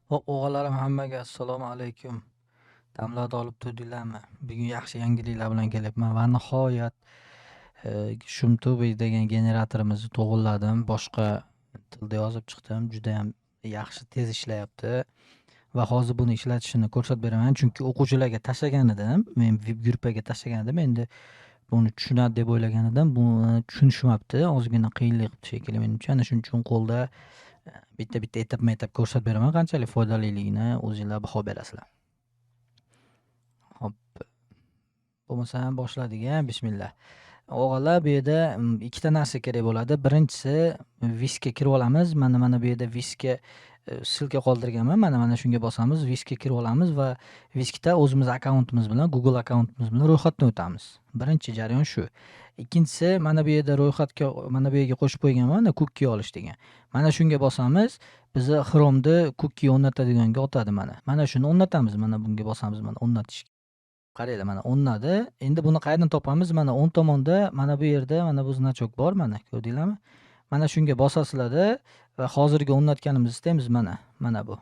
O'g'illarim hammaga assalomu alaykum. Damlarda olib turdinglarmi? Bugun yaxshi yangiliklar bilan kelyapman va nihoyat Shumtobi degan generatorimizni to'g'irladim. Boshqa tilda yozib chiqdim. Judayam yaxshi tez ishlayapti va hozir buni ishlatishini ko'rsatib beraman. Chunki o'quvchilarga tashlagan edim. Men veb gruppaga tashlagan edim. Endi buni tushunadi deb o'ylagan edim. Buni tushunishmabdi. Ozgina qiyinlik qilibdi shekilli menimcha. Ana shuning uchun qo'lda bitta-bitta etap ko'rsatib beraman. Qanchalik foydaliligini o'zinglar baho berasizlar. Hop, bo'lmasa boshladik bismillah. O'g'illar, bu yerda ikkita narsa kerak bo'ladi. Birinchisi viskga kirib olamiz. Mana bu yerda viskga silka qoldirganman. Mana shunga bosamiz, viskga kirib olamiz va viskda o'zimiz akkauntimiz bilan, Google akkauntimiz bilan ro'yxatdan o'tamiz. Birinchi jarayon shu. Ikkinchisi, mana bu yerda ro'yxatga mana bu yerga qo'shib qo'yganman, mana cookie olish degan. Mana shunga bosamiz, bizni Chrome'da cookie o'rnatadiganga o'tadi mana. Mana shuni o'rnatamiz. Mana bunga bosamiz, mana o'rnatish. Qaranglar, mana o'rnadi. Endi buni qayerdan topamiz? Mana o'ng tomonda, mana bu yerda mana bu значок bor, mana ko'rdinglarmi? Mana shunga bosasizlar-da va hozirgi o'rnatganimizni istaymiz mana. Mana bu.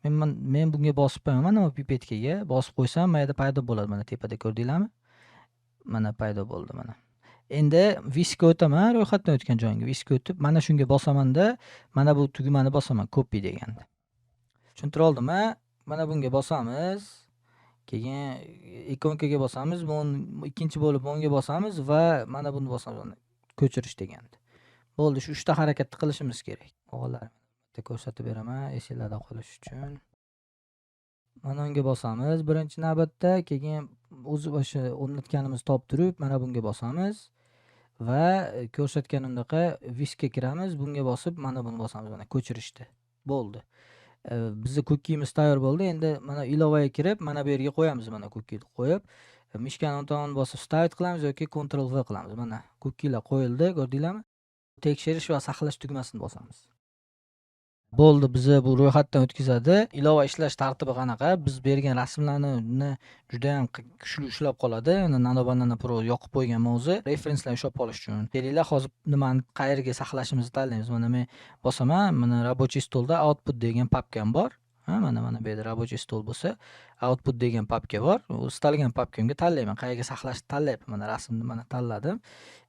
Men bunga bosib qo'yaman, mana bu pipetkaga bosib qo'ysam, mayda paydo bo'ladi, mana tepada ko'rdinglarmi? Mana paydo bo'ldi mana. Endi viskga o'taman, ro'yxatdan o'tgan joyimga viskga o'tib, mana shunga bosaman-da, mana bu tugmani bosaman, copy deganda. Tushuntira oldimmi? Mana bunga bosamiz. Keyin ikonkaga bosamiz, ikkinchi bo'lib o'ngga bosamiz va mana buni bosamiz, ko'chirish deganda. Bo'ldi, shu 3 ta harakatni qilishimiz kerak. O'g'illar, bitta ko'rsatib beraman esinglarda qolish uchun. Mana unga bosamiz birinchi navbatda, keyin o'sha o'rnatganimizni topib turib, mana bunga bosamiz va ko'rsatganimdaqa viskga kiramiz, bunga bosib, mana buni bosamiz, mana ko'chirishdi. Bo'ldi. Bizni cookie'miz tayyor bo'ldi. Endi mana ilovaga kirib, mana bu yerga qo'yamiz, mana cookie'ni qo'yib, mishkani o'ng tomonini bosib start qilamiz yoki Ctrl V qilamiz. Mana cookie'lar qo'yildi, ko'rdinglarmi? Tekshirish va saqlash tugmasini bosamiz. Bo'ldi, bizni bu ro'yxatdan o'tkazadi. Ilova ishlash tartibi qanaqa? Biz bergan rasmlarni juda ham kuchli ushlab qoladi. Nano Banana Pro yoqib qo'yganman o'zi, referenslarni ushlab qolish uchun. Kelinglar, hozir nimani qayerga saqlashimizni tanlaymiz. Mana men bosaman, mana рабочий stolda output degan papkam bor. Mana bu yerda рабочий stol bo'lsa, output degan papka bor. Istalgan papkamga tanlayman. Qayerga saqlashni tanlayapman. Mana rasmni mana tanladim.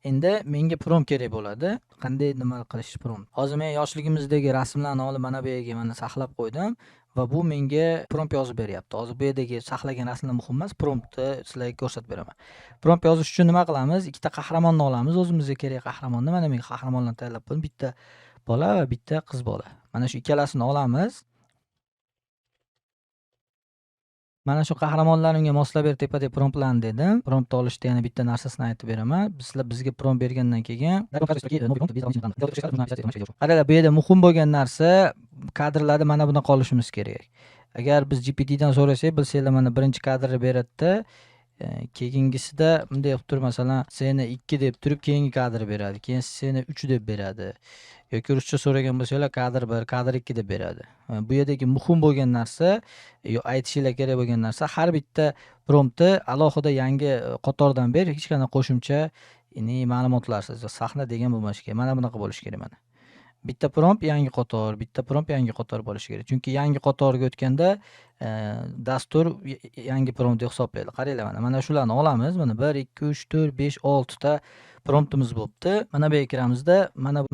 Endi menga prompt kerak bo'ladi. Qanday nima qilish prompt? Hozir men yoshligimizdagi rasmlarni olib mana bu yerga mana saqlab qo'ydim va bu menga prompt yozib beryapti. Hozir bu yerdagi saqlagan rasmlar muhim emas, promptni sizlarga ko'rsatib beraman. Prompt yozish uchun nima qilamiz? Ikkita qahramonni olamiz, o'zimizga kerak qahramonni. Mana men qahramonlarni tayyorlab qo'ydim. Bitta bola va bitta qiz bola. Mana shu ikkalasini olamiz. Mana shu qahramonlarimga moslab ber tepada promptlarni dedim. Prompt olishda yana bitta narsasini aytib beraman. Bizga prompt bergandan keyin qaranglar, bu yerda muhim bo'lgan narsa kadrlarda mana bunaqa olishimiz kerak. Agar biz GPT dan so'rasak, bilsanglar mana birinchi kadrni beradi-da, keyingisida bunday qilib turib, masalan, seni 2 deb turib keyingi kadrni beradi. Keyin seni 3 deb beradi. Yoki ruscha so'ragan bo'lsanglar, kadr 1, kadr 2 deb beradi. Bu yerdagi muhim bo'lgan narsa, aytishinglar kerak bo'lgan narsa, har bitta promptni alohida yangi qatordan ber, hech qanday qo'shimcha ma'lumotlarsiz. Sahna degan bo'lmashi kerak. Mana bunaqa bo'lishi kerak mana. Bitta prompt yangi qator, bitta prompt yangi qator bo'lishi kerak. Chunki yangi qatorga o'tganda dastur yangi prompt deb hisoblaydi. Qaranglar, mana shularni olamiz. Mana 1, 2, 3, 4, 5, 6 ta promptimiz bo'libdi. Mana bu yerga kiramizda, mana bu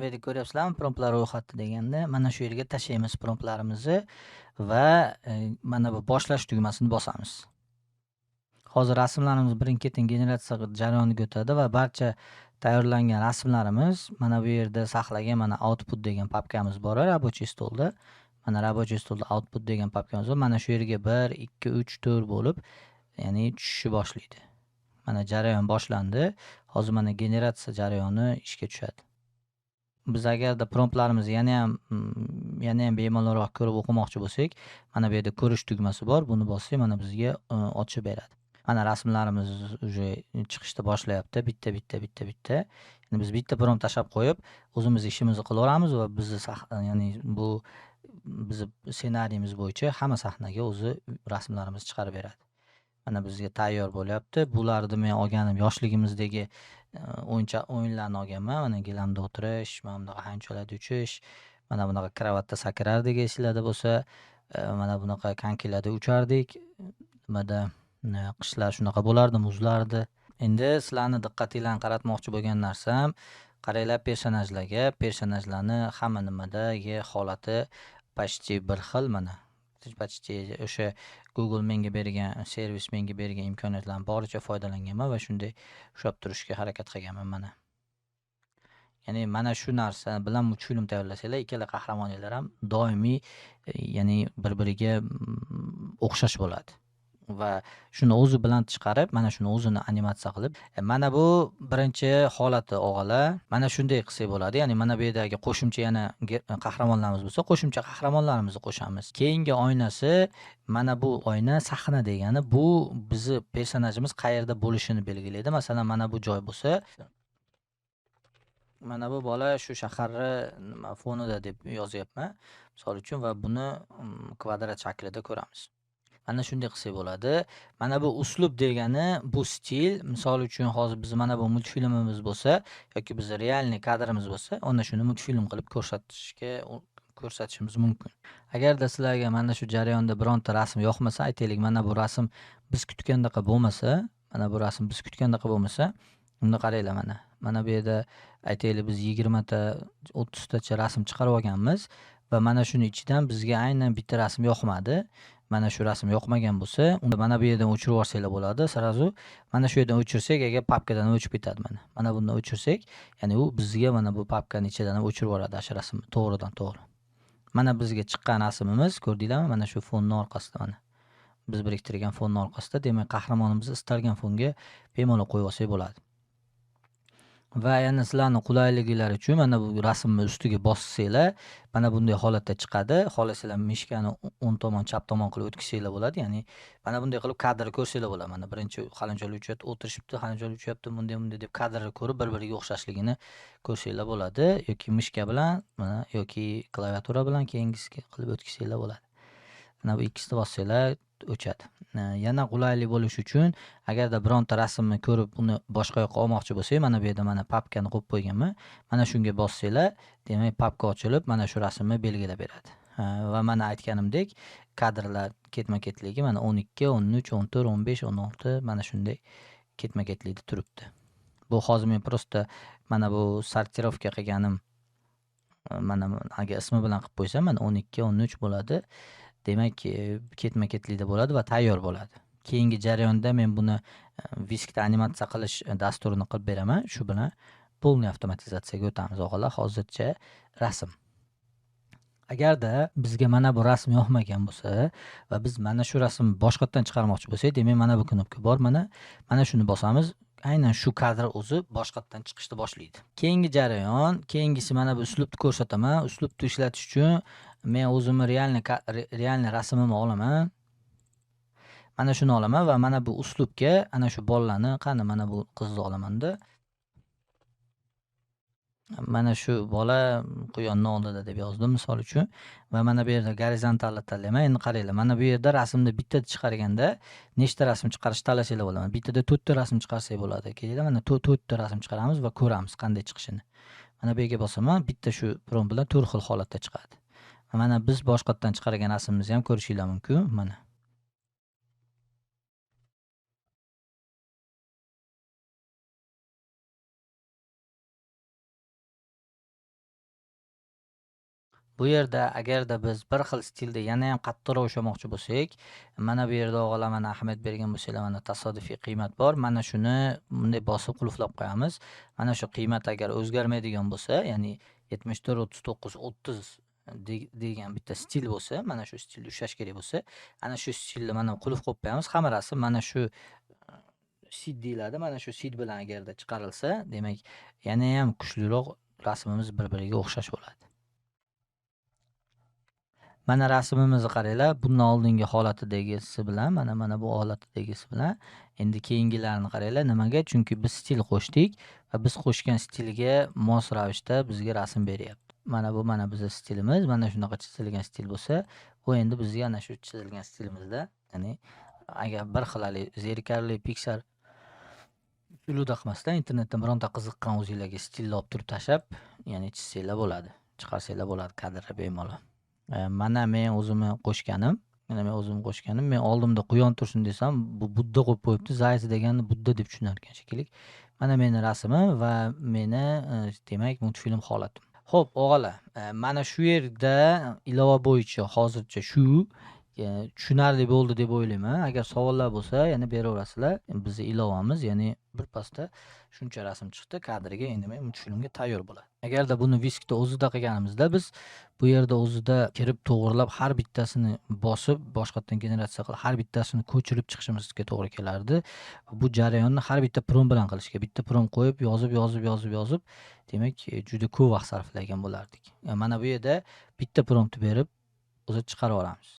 yerda ko'ryapsizlarmi? Promptlar ro'yxati deganda, mana shu yerga tashlaymiz promptlarimizni va mana bu boshlash tugmasini bosamiz. Hozir rasmlarimiz birin-ketin generatsiya jarayoniga o'tadi va barcha tayyorlangan rasmlarimiz mana bu yerda saqlagan mana output degan papkamiz bor, рабочий stolda. Mana рабочий stolda output degan papkamiz bor. Mana shu yerga 1, 2, 3, 4 bo'lib, ya'ni tushishni boshlaydi. Mana jarayon boshlandi. Hozir mana generatsiya jarayoni ishga tushadi. Biz agarda promptlarimizni yana ham bemalolroq ko'rib o'qimoqchi bo'lsak, mana bu yerda ko'rish tugmasi bor. Buni bossak, mana bizga ochib beradi. Mana rasmlarimiz уже chiqishni boshlayapti. Bitta. Endi biz bitta prompt tashlab qo'yib, o'zimiz ishimizni qilaveramiz va ya'ni bu bizni ssenariyimiz bo'yicha hamma sahnaga o'zi rasmlarimizni chiqarib beradi. Mana bizga tayyor bo'lyapti. Bularni men olganim yoshligimizdagi o'yinlarni olganman. Mana gilamda o'tirish, mana bunaqa hanchalarda uchish, Mana bunaqa kravatda sakrardik esinglarda bo'lsa, mana bunaqa konkilarda uchardik. Nimada qishlar shunaqa bo'lardi, muzlardi. Endi sizlarni diqqatinglarni qaratmoqchi bo'lgan narsam, qaranglar personajlarga. Personajlarni hamma nimadagi holati почти bir xil mana. Почти o'sha Google menga bergan, servis menga bergan imkoniyatlarni boricha foydalanganman va shunday ushlab turishga harakat qilganman mana. Ya'ni mana shu narsa bilan multfilm tayyorlasanglar, ikkala qahramoninglar ham doimiy ya'ni bir-biriga o'xshash bo'ladi. Va shuni o'zi bilan chiqarib, mana shuni o'zini animatsiya qilib, mana bu birinchi holati og'alar. Mana shunday qilsak bo'ladi. Ya'ni mana bu yerdagi qo'shimcha yana qahramonlarimiz bo'lsa, qo'shimcha qahramonlarimizni qo'shamiz. Keyingi oynasi, mana bu oyna sahna degani bu bizni personajimiz qayerda bo'lishini belgilaydi. Masalan, mana bu joy bo'lsa, mana bu bola shu shaharni fonida deb yozyapman, misol uchun, va buni kvadrat shaklida ko'ramiz. Mana shunday qilsak bo'ladi. Mana bu uslub degani bu stil. Misol uchun hozir biz mana bu multfilmimiz bo'lsa yoki biz realniy kadrimiz bo'lsa, onda shuni multfilm qilib ko'rsatishimiz mumkin. Agarda sizlarga mana shu jarayonda bironta rasm yoqmasa, aytaylik, mana bu rasm biz kutgandaqa bo'lmasa, unda qaranglar mana. Mana bu yerda aytaylik biz 20 ta, 30 tacha rasm chiqarib olganmiz va mana shuni ichidan bizga aynan bitta rasm yoqmadi. Mana shu rasm yoqmagan bo'lsa, unda mana bu yerdan o'chirib yuborsanglar bo'ladi. Sarazu mana shu yerdan o'chirsak, agar papkadan o'chib ketadi mana. Mana bundan o'chirsak, ya'ni u bizga mana bu papkaning ichidan ham o'chirib yuboradi shu rasmni to'g'ridan-to'g'ri. Mana bizga chiqqan rasmimiz, ko'rdinglarmi? Mana shu fonning orqasida mana. Biz biriktirgan fonning orqasida, demak, qahramonimizni istalgan fonga bemalol qo'yib olsak bo'ladi. Va yana sizlarning qulayligingiz uchun mana bu rasmni ustiga bossanglar, mana bunday holatda chiqadi. Xohlasanglar mishkani o'ng tomon, chap tomon qilib o'tkazsanglar bo'ladi. Ya'ni mana bunday qilib kadrni ko'rsanglar bo'ladi. Mana birinchi qalinjolar uchyapti, o'tirishibdi, qalinjolar uchyapti, bunday deb kadrni ko'rib bir-biriga o'xshashligini ko'rsanglar bo'ladi. Yoki mishka bilan, mana yoki klaviatura bilan keyingisiga qilib o'tkazsanglar bo'ladi. Mana bu ikkisini bossanglar o'chadi. Yana qulaylik bo'lishi uchun, agarda bironta rasmni ko'rib uni boshqa yoqqa olmoqchi bo'lsak, mana bu yerda mana papkani qo'yib qo'yganman. Mana shunga bossanglar, demak papka ochilib, mana shu rasmni belgilab beradi. Va mana aytganimdek, kadrlar ketma-ketligi mana 12, 13, 14, 15, 16 mana shunday ketma-ketlikda turibdi. Bu hozir men prosta mana bu sortirovka qilganim, mana agar ismi bilan qilib qo'ysam, mana 12, 13 bo'ladi. Demak, ketma-ketlikda bo'ladi va tayyor bo'ladi. Keyingi jarayonda men buni Viskda animatsiya qilish dasturini qilib beraman. Shu bilan полный avtomatizatsiyaga o'tamiz og'alar. Hozircha rasm. Agarda bizga mana bu rasm yoqmagan bo'lsa va biz mana shu rasmni boshqatdan chiqarmoqchi bo'lsak, demak mana bu knopka bor, mana shuni bosamiz. Aynan shu kadr o'zi boshqatdan chiqishni boshlaydi. Keyingi jarayon, keyingisi mana bu uslubni ko'rsataman. Uslubni ishlatish uchun men o'zimni realniy rasmimni olaman. Mana shuni olaman va mana bu uslubga ana shu bolalarni, qani mana bu qizni olamanda. Mana shu bola quyonni oldida deb yozdim misol uchun va mana bu yerda gorizontalni tanlayman. Endi qaranglar, mana bu yerda rasmni bitta chiqarganda nechta rasm chiqarish tanlasanglar bo'ladi. Bittada 4 ta rasm chiqarsak bo'ladi. Kelinglar, mana 4 ta rasm chiqaramiz va ko'ramiz qanday chiqishini. Mana bu yerga bosaman, bitta shu prompt bilan 4 xil holatda chiqadi. Mana biz boshqatdan chiqargan rasmimizni ham ko'rishinglar mumkin. Mana. Bu yerda agarda biz bir xil stilda yana ham qattiqroq ushlamoqchi bo'lsak, mana bu yerda og'alar mana ahamiyat bergan bo'lsanglar, mana tasodifiy qiymat bor. Mana shuni bunday bosib qulflab qo'yamiz. Mana shu qiymat agar o'zgarmaydigan bo'lsa, ya'ni 74, 39, 30 degan bitta stil bo'lsa, mana shu stilni ushlash kerak bo'lsa, ana shu stilni mana qulf qo'yib qo'yamiz. Hamma rasm mana shu seed deyiladi. Mana shu seed bilan agarda chiqarilsa, demak, yana ham kuchliroq rasmimiz bir-biriga o'xshash bo'ladi. Mana rasmimizni qaranglar, bundan oldingi holatidagisi bilan, mana bu holatidagisi bilan, endi keyingilarini qaranglar. Nimaga? Chunki biz stil qo'shdik va biz qo'shgan stilga mos ravishda bizga rasm beryapti. Mana bu bizning stilimiz. Mana shunaqa chizilgan stil bo'lsa, bu endi bizga ana shu chizilgan stilimizda, ya'ni agar bir xilali zerikarli Pixar usulida qilmasdan internetdan bironta qiziqqan o'zingizlarga stilni olib turib tashlab, ya'ni chizsanglar bo'ladi. chiqarsanglar bo'ladi kadrga bemalol. Mana men o'zimni qo'shganim. Men oldimda quyon tursin desam, bu Budda qo'yib qo'yibdi. Zaysi deganni Budda deb tushunar ekan shekilli. Mana meni rasmim va meni demak multfilm holatim. Xo'p, o'g'alar, mana shu yerda ilova bo'yicha hozircha shu tushunarli bo'ldi deb o'ylayman. Agar savollar bo'lsa, yana beraverasizlar. Bizning ilovamiz, ya'ni bir pasda shuncha rasm chiqdi, kadriga endi men multfilmga tayyor bo'ladi. Agarda buni Viskda o'zida qilganimizda biz bu yerda o'zida kirib to'g'rilab har bittasini bosib, boshqatdan generatsiya qilib, har bittasini ko'chirib chiqishimizga to'g'ri kelardi. Bu jarayonni har bitta prompt bilan qilishga, bitta prompt qo'yib, yozib, demak, juda ko'p vaqt sarflagan bo'lardik. Mana bu yerda bitta prompt berib, o'zi chiqarib olamiz.